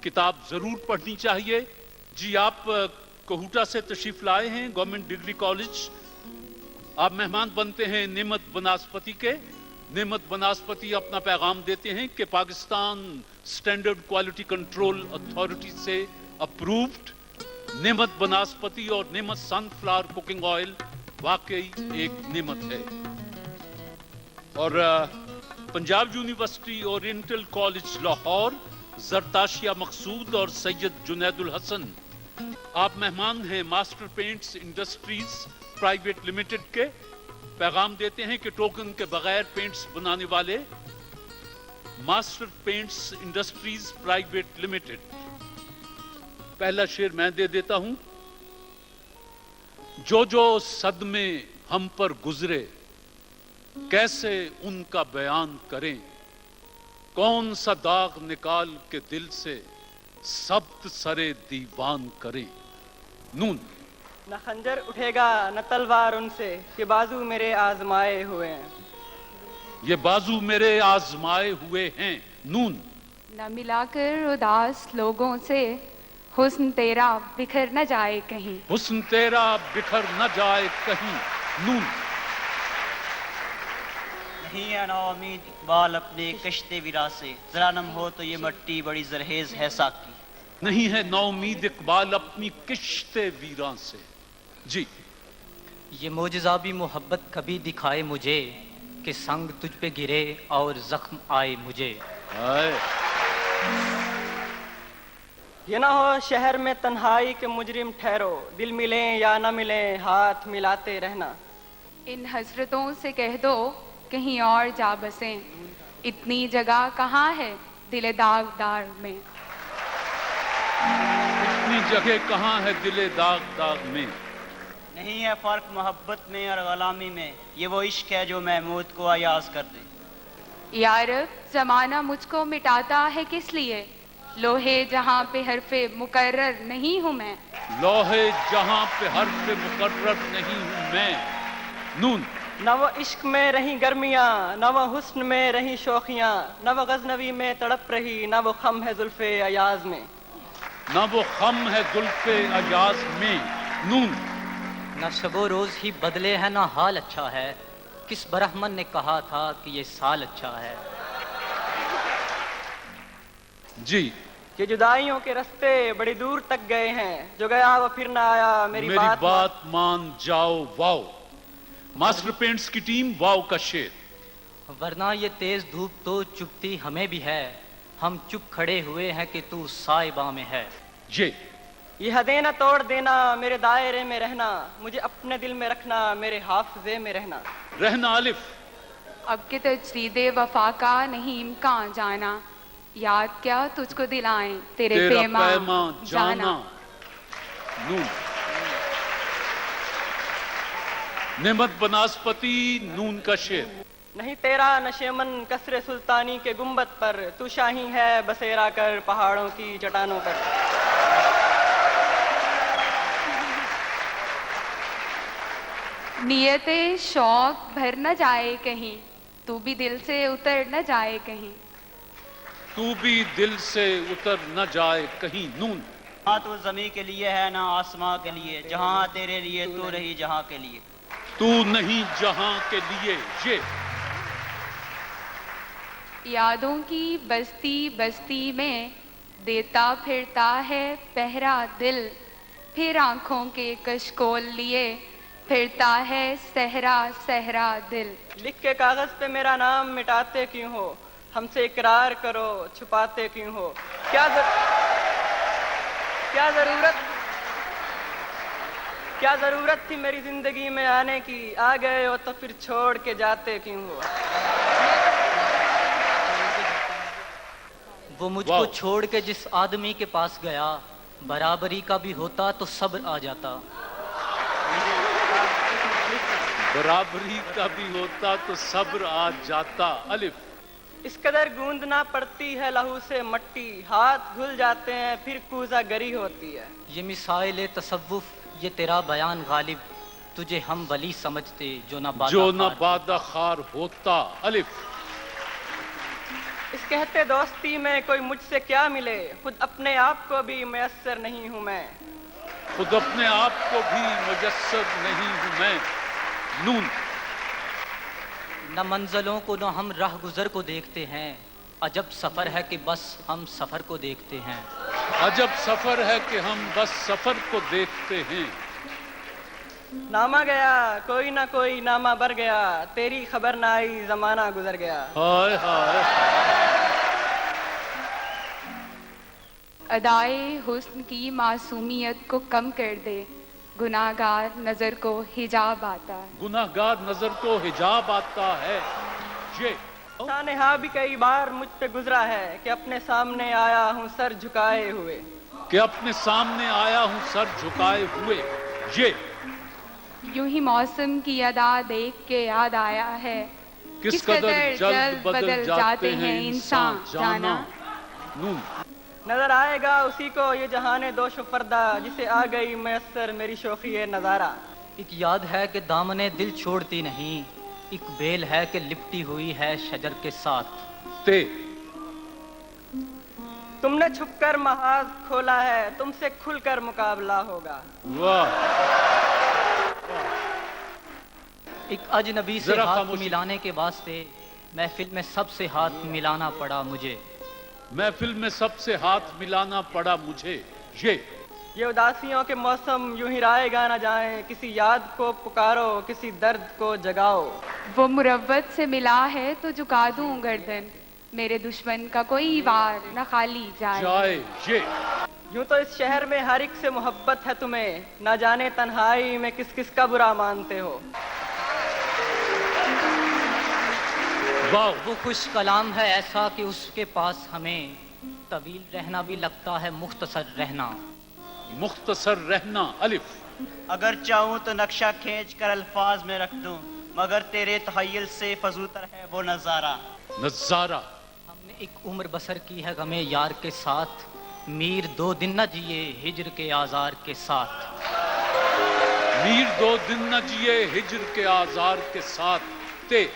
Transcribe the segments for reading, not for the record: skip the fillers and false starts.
किताब जरूर पढ़नी चाहिए। जी, आप कोहूटा से तशरीफ लाए हैं, गवर्नमेंट डिग्री कॉलेज। आप मेहमान बनते हैं नेमत बनास्पति के। नेमत बनास्पति अपना पैगाम देते हैं कि Pakistan standard quality control authority से अप्रूव्ड नेमत बनास्पति और नेमत सनफ्लावर कुकिंग ऑयल वाकई एक नेमत है। और Punjab University Oriental College Lahore, Zartashia Maqsood और सैयद जुनैदुल हसन, आप मेहमान हैं Master Paints Industries Private Limited के। पैगाम देते हैं कि टोकन के बगैर पेंट्स बनाने वाले master Paints Industries Private limited. पहला शेर मैं दे देता हूं। जो जो सदमे हम पर गुजरे कैसे उनका बयान करें, कौन सा दाग निकाल के दिल से सब्त सरे दीवान करें। नून। न खंजर उठेगा न तलवार उनसे, ये बाजू मेरे आजमाए हुए हैं। ये बाजू मेरे आजमाए हुए हैं। नून। न मिलाकर उदास लोगों से हुस्न तेरा बिखर न जाए कहीं। हुस्न तेरा बिखर न जाए कहीं। नून। नहीं है ना उम्मीद इकबाल अपने कश्ते विरा से, जरा नम हो तो ये मट्टी बड़ी जरहेज है साकी। नहीं है नौमीद इकबाल अपनी किश्ते वीरां से। जी। ये मोजज़ा भी मोहब्बत कभी दिखाए मुझे कि संग तुझ पे गिरे और जख्म आए मुझे। ये ना हो शहर में तन्हाई के मुजरिम ठहरो, दिल मिले या न मिले हाथ मिलाते रहना। इन हसरतों से कह दो कहीं और जा बसें, इतनी जगह कहाँ है दिल दागदार में। इतनी जगह कहाँ है दिल दागदार में। नहीं है फर्क मोहब्बत में और गुलामी में, ये वो इश्क है जो महमूद को अयाज कर दे। यार जमाना मुझको मिटाता है किस लिए, लोहे जहाँ पे हरफे मुकर्रर नहीं हूँ मैं। लोहे जहाँ पे हरफे मुकर्रर नहीं हूँ मैं। नून। न वो इश्क में रही गर्मियाँ, न वो हुस्न में रही शौखियाँ, न वो गजनवी में तड़प रही, न वो खम है जुल्फे अयाज में। न वो खम है जुल्फे अयाज में। नून। न शबो रोज ही बदले है ना हाल अच्छा है, किस ब्राह्मण ने कहा था कि ये साल अच्छा है। जी। ये जुदाइयों के रास्ते बड़ी दूर तक गए हैं, जो गया वो फिर ना आया, मेरी बात मान जाओ। वाओ। मास्टर पेंट्स की टीम वाओ का शेर। वरना ये तेज धूप तो चुभती हमें भी है, हम चुप खड़े हुए हैं कि तू साइबा में है। ये हदें न तोड़ देना, मेरे दायरे में रहना, मुझे अपने दिल में रखना, मेरे हाफिजे में रहना। रहना अलिफ। अब के तजरीदे वफा का नहीं इम्कान जाना, याद क्या तुझको दिलाएं तेरे पैमा जाना। नून। नेमत बनास्पति नून का शेर। नहीं तेरा नशेमन कसरे सुल्तानी के गुंबद पर, तू शाही है बसेरा कर पहाड़ों की चट्टानों पर। नियते शौक भर न जाए कहीं, तू भी दिल से उतर न जाए कहीं। तू भी दिल से उतर न जाए कहीं। नून। हाँ तो जमी के लिए है ना आसमां के लिए, जहाँ तेरे लिए तू रही जहाँ के लिए। तू नहीं जहाँ के लिए। ये यादों की बस्ती बस्ती में देता फिरता है पहरा दिल, फिर आंखों के कशकोल लिए फिरता है सहरा सहरा दिल। लिख के कागज पे मेरा नाम मिटाते क्यों हो, हमसे इकरार करो छुपाते क्यों हो। क्या जरूरत थी मेरी जिंदगी में आने की, आ गए हो तो फिर छोड़ के जाते क्यों हो। वो मुझको छोड़ के जिस आदमी के पास गया, बराबरी का भी होता तो सब्र आ जाता। बराबरी का भी होता तो सब्र आ जाता। अलिफ। इस कदर गूंदना पड़ती है लहू से मट्टी, हाथ घुल जाते हैं फिर कूजा गरी होती है। ये मिसाइल तसव्वुफ ये तेरा बयान गालिब, तुझे हम वली समझते जो न बादा खार खार होता। अलिफ। इस کہتے دوستی میں کوئی مجھ سے کیا ملے، خود اپنے آپ کو بھی میسر نہیں ہوں میں، خود اپنے آپ کو بھی میسر نہیں ہوں میں. نون. نہ منزلوں کو نہ ہم راہ گزر کو دیکھتے ہیں، عجب سفر ہے کہ بس ہم سفر کو دیکھتے ہیں. عجب سفر ہے کہ ہم بس سفر کو دیکھتے ہیں. نامہ گیا کوئی نہ کوئی نامہ بر گیا، تیری خبر نہ آئی زمانہ گزر گیا. ہائے ہائے. ادائے حسن کی معصومیت کو کم کر دے، گناہگار نظر کو حجاب آتا ہے. گناہگار نظر کو حجاب آتا ہے. یہ سانحہ بھی کئی بار مجھ پہ گزرا ہے کہ اپنے سامنے آیا ہوں سر جھکائے ہوئے، کہ اپنے سامنے آیا ہوں سر جھکائے ہوئے. یہ یوں ہی موسم کی ادا دیکھ کے یاد آیا ہے، کس قدر جلد بدل جاتے ہیں انسان جانا. نون. نظر آئے گا اسی کو یہ جہان دوش و فردہ، جسے آ گئی میسر میری شوخی نظارہ. ایک یاد ہے کہ دامن دل چھوڑتی نہیں، ایک بیل ہے کہ لپٹی ہوئی ہے شجر کے ساتھ. تے. تم نے چھپ کر محاذ کھولا ہے، تم سے کھل کر مقابلہ ہوگا. واہ. ایک اجنبی سے ذرا ہاتھ خاموشی. ملانے کے واسطے محفل میں سب سے ہاتھ ملانا پڑا مجھے. محفل میں سب سے ہاتھ ملانا پڑا مجھے. یہ اداسیوں کے موسم یوں ہی رائے گا نہ جائیں، کسی یاد کو پکارو کسی درد کو جگاؤ. وہ مروت سے ملا ہے تو جھکا دوں گردن، میرے دشمن کا کوئی وار نہ خالی جائے. جائے. یہ یوں تو اس شہر میں ہر ایک سے محبت ہے تمہیں، نہ جانے تنہائی میں کس کس کا برا مانتے ہو. واہ. وہ خوش کلام ہے ایسا کہ اس کے پاس ہمیں طویل رہنا بھی لگتا ہے مختصر رہنا. مختصر رہنا. الف. اگر چاہوں تو نقشہ کھینچ کر الفاظ میں رکھ دوں، مگر تیرے تخیل سے فزوتر ہے وہ نظارہ. نظارہ. ہم نے ایک عمر بسر کی ہے غم یار کے ساتھ، میر 2 دن نہ جیے ہجر کے آزار کے ساتھ. میر 2 دن نہ جیے ہجر کے آزار کے ساتھ. تے.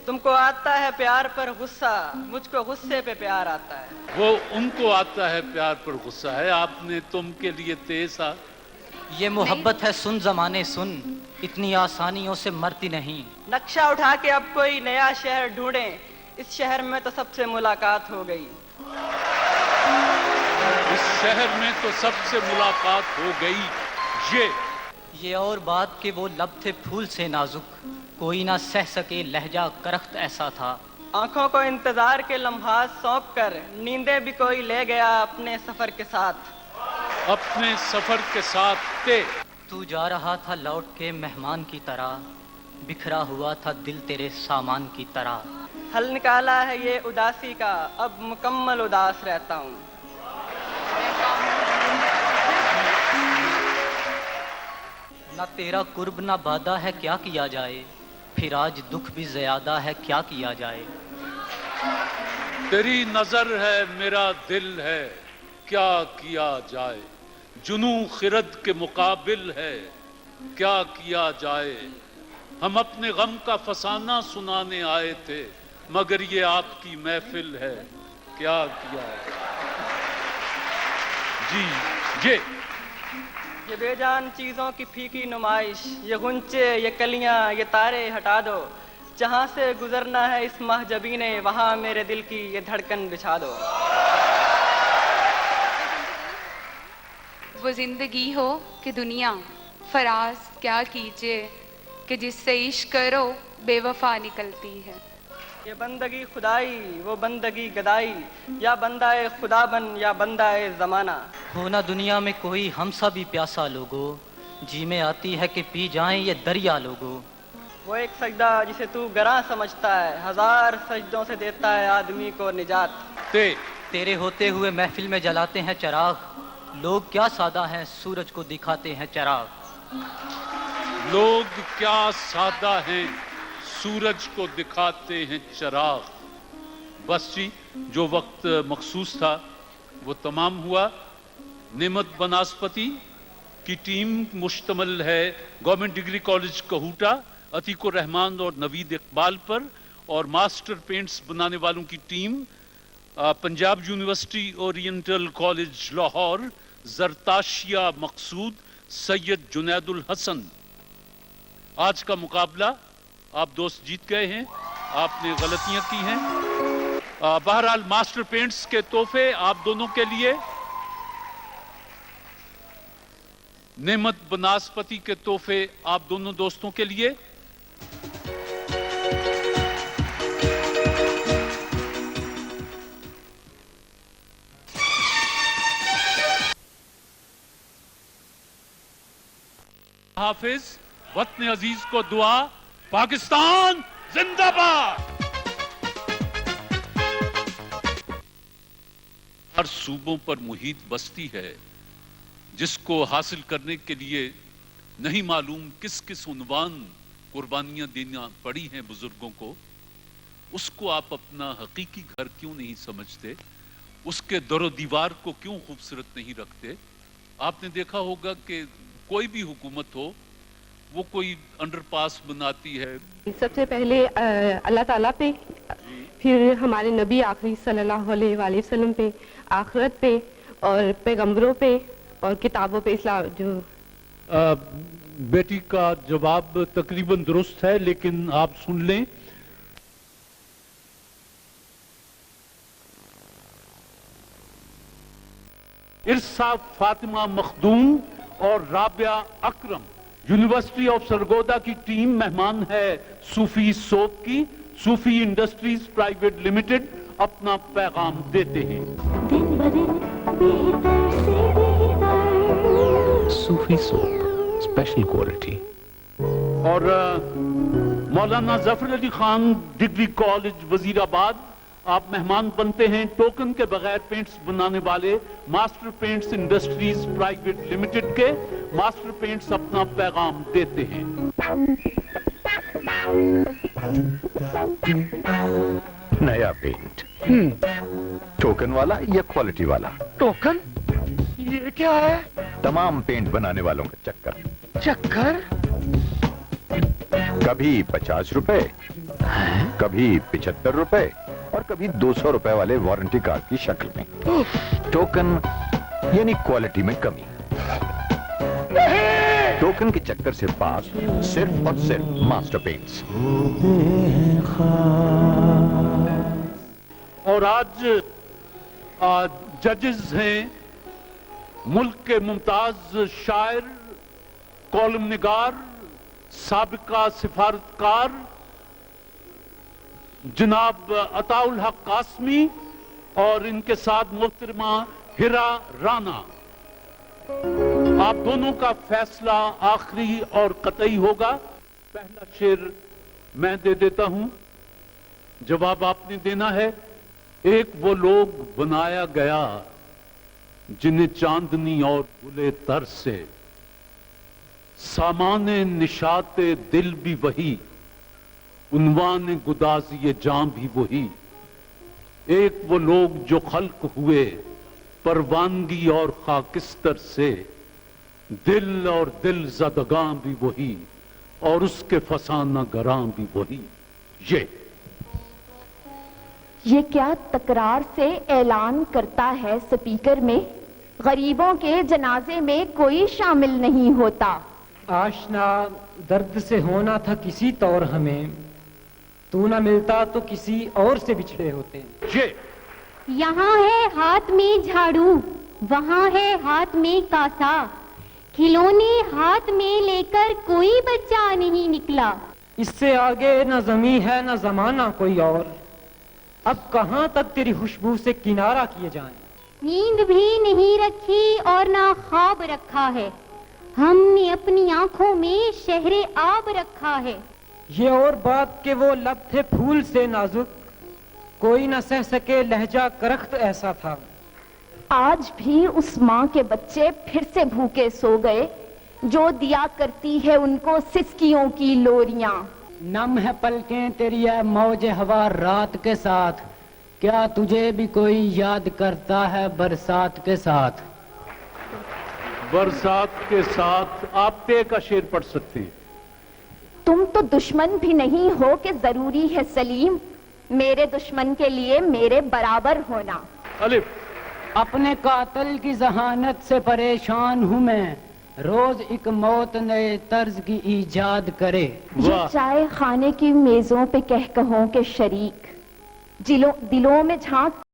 تم کو آتا ہے پیار پر غصہ، مجھ کو غصے پہ پیار آتا ہے. وہ ان کو آتا ہے پیار پر غصہ ہے، آپ نے تم کے لیے تیسا. یہ محبت ہے سن زمانے سن، اتنی آسانیوں سے مرتی نہیں. نقشہ اٹھا کے اب کوئی نیا شہر ڈھونڈیں، اس شہر میں تو سب سے ملاقات ہو گئی. اس شہر میں تو سب سے ملاقات ہو گئی. یہ اور بات کہ وہ لب تھے پھول سے نازک، کوئی نہ سہ سکے لہجہ کرخت ایسا تھا. آنکھوں کو انتظار کے لمحات سونپ کر نیندیں بھی کوئی لے گیا اپنے سفر کے ساتھ. اپنے سفر کے ساتھ. تے. تو جا رہا تھا لوٹ کے مہمان کی طرح، بکھرا ہوا تھا دل تیرے سامان کی طرح. حل نکالا ہے یہ اداسی کا، اب مکمل اداس رہتا ہوں. نہ تیرا قرب نہ بادہ ہے کیا کیا جائے، پھر آج دکھ بھی زیادہ ہے کیا کیا جائے. تیری نظر ہے میرا دل ہے کیا کیا جائے، جنوں خرد کے مقابل ہے کیا کیا جائے. ہم اپنے غم کا فسانہ سنانے آئے تھے، مگر یہ آپ کی محفل ہے کیا کیا جائے. جی. یہ بے جان چیزوں کی پھیکی نمائش، یہ غنچے یہ کلیاں یہ تارے ہٹا دو، جہاں سے گزرنا ہے اس مہجبی نے وہاں میرے دل کی یہ دھڑکن بچھا دو. وہ زندگی ہو کہ دنیا، فراز کیا کیجیے کہ جس سے عشق کرو بے وفا نکلتی ہے. یہ بندگی خدائی وہ بندگی گدائی، یا بندہ خدا بن یا بندہ زمانہ. ہونا دنیا میں کوئی ہم سا بھی پیاسا لوگو، جی میں آتی ہے کہ پی جائیں یہ دریا لوگو. وہ ایک سجدہ جسے تو گراں سمجھتا ہے، 1000 سجدوں سے دیتا ہے آدمی کو نجات. تیرے ہوتے ہوئے محفل میں جلاتے ہیں چراغ، لوگ کیا سادہ ہیں سورج کو دکھاتے ہیں چراغ. لوگ کیا سادہ ہیں سورج کو دکھاتے ہیں چراغ. بس جی، جو وقت مخصوص تھا وہ تمام ہوا. نعمت بناسپتی کی ٹیم مشتمل ہے گورنمنٹ ڈگری کالج کہوٹا، عتیق الرحمان اور نوید اقبال پر، اور ماسٹر پینٹس بنانے والوں کی team Punjab University Oriental College Lahore, Zartashia Maqsood, Syed Junaidul Hasan. आज का मुकाबला आप दोस्त जीत गए हैं, आपने गलतियां की हैं। बहरहाल मास्टर पेंट्स के तोहफे आप दोनों के लिए, नेमत बनास्पति के तोहफे आप दोनों दोस्तों के लिए। हाफिज, वतन अजीज को दुआ, पाकिस्तान जिंदाबाद। हर सूबों पर मुहित बस्ती है जिसको हासिल करने के लिए नहीं मालूम किस किस उन्वान कुर्बानियां देना पड़ी हैं बुजुर्गों को, उसको आप अपना हकीकी घर क्यों नहीं समझते, उसके दरो दीवार को क्यों खूबसूरत नहीं रखते। आपने देखा होगा कि कोई भी हुकूमत हो वो कोई अंडरपास बनाती है। सबसे पहले अल्लाह ताला पे, फिर हमारे नबी आखिरी सल्लल्लाहु अलैहि वसल्लम पे, आखिरत पे और पैगंबरों पे और किताबों पे इस्लाम जो। बेटी का जवाब तकरीबन दुरुस्त है, लेकिन आप सुन लें। इरसा फातिमा मखदूम और राबिया अकरम। यूनिवर्सिटी ऑफ सरगोदा की टीम मेहमान है सूफी सोप की। सूफी इंडस्ट्रीज प्राइवेट लिमिटेड अपना पैगाम देते हैं। सूफी सोप, स्पेशल क्वालिटी। और मौलाना जफर अली खान डिग्री कॉलेज वजीराबाद, आप मेहमान बनते हैं टोकन के बगैर पेंट्स बनाने वाले master Paints Industries Private Limited के। मास्टर पेंट्स अपना पैगाम देते हैं। नया पेंट, टोकन वाला या क्वालिटी वाला? टोकन? ये क्या है? तमाम पेंट बनाने वालों का चक्कर। चक्कर? कभी 50 रुपए, कभी 75 रुपए और कभी 200 रुपए वाले वारंटी कार्ड की शक्ल में। टोकन यानी क्वालिटी में कमी। टोकन के चक्कर से पास सिर्फ और सिर्फ मास्टर पेंट्स। और आज जजेस हैं मुल्क के मुमताज शायर, कॉलम निगार, साबिका सिफारतकार जनाब अताउल हक कासमी और इनके साथ मोहतरमा हिरा राना। आप दोनों का फैसला आखिरी और कतई होगा। पहला शेर मैं दे देता हूं, जवाब आपने देना है। एक वो लोग बनाया गया जिन्हें चांदनी और गुले तर से, सामाने निशाते दिल भी वही, उन्वान गुदाज़िए जां भी वही। एक वो लोग जो खल्क हुए परवानगी और खाकिस्तर से, दिल और दिल ज़दगां भी वही और उसके फसाना गरां भी वही। ये क्या तकरार से ऐलान करता है स्पीकर में, गरीबों के जनाजे में कोई शामिल नहीं होता। आशना दर्द से होना था किसी तौर हमें, तू ना मिलता तो किसी और से बिछड़े होते। यहाँ है हाथ में झाड़ू, वहाँ है हाथ में कासा, खिलौने हाथ में लेकर कोई बच्चा नहीं निकला। इससे आगे न ज़मीं है न ज़माना कोई और, अब कहाँ तक तेरी खुशबू से किनारा किए जाएं। नींद भी नहीं रखी और ना ख्वाब रखा है, हमने अपनी आंखों में शहरे आब रखा है। ये और बात के वो लब थे फूल से नाजुक, कोई न सह सके लहजा करख्त ऐसा था। आज भी उस माँ के बच्चे फिर से भूखे सो गए, जो दिया करती है उनको सिसकियों की लोरियां। नम है पलकें तेरी है मौज हवा रात के साथ, क्या तुझे भी कोई याद करता है बरसात के साथ। बरसात के साथ आप पे का शेर पढ़ सकते हैं। तुम तो दुश्मन भी नहीं हो कि जरूरी है सलीम, میرے دشمن کے لیے میرے برابر ہونا. الف. اپنے قاتل کی ذہانت سے پریشان ہوں میں، روز ایک موت نئے طرز کی ایجاد کرے. یہ چائے خانے کی میزوں پہ کہکہوں کے شریک، دلوں میں جھانک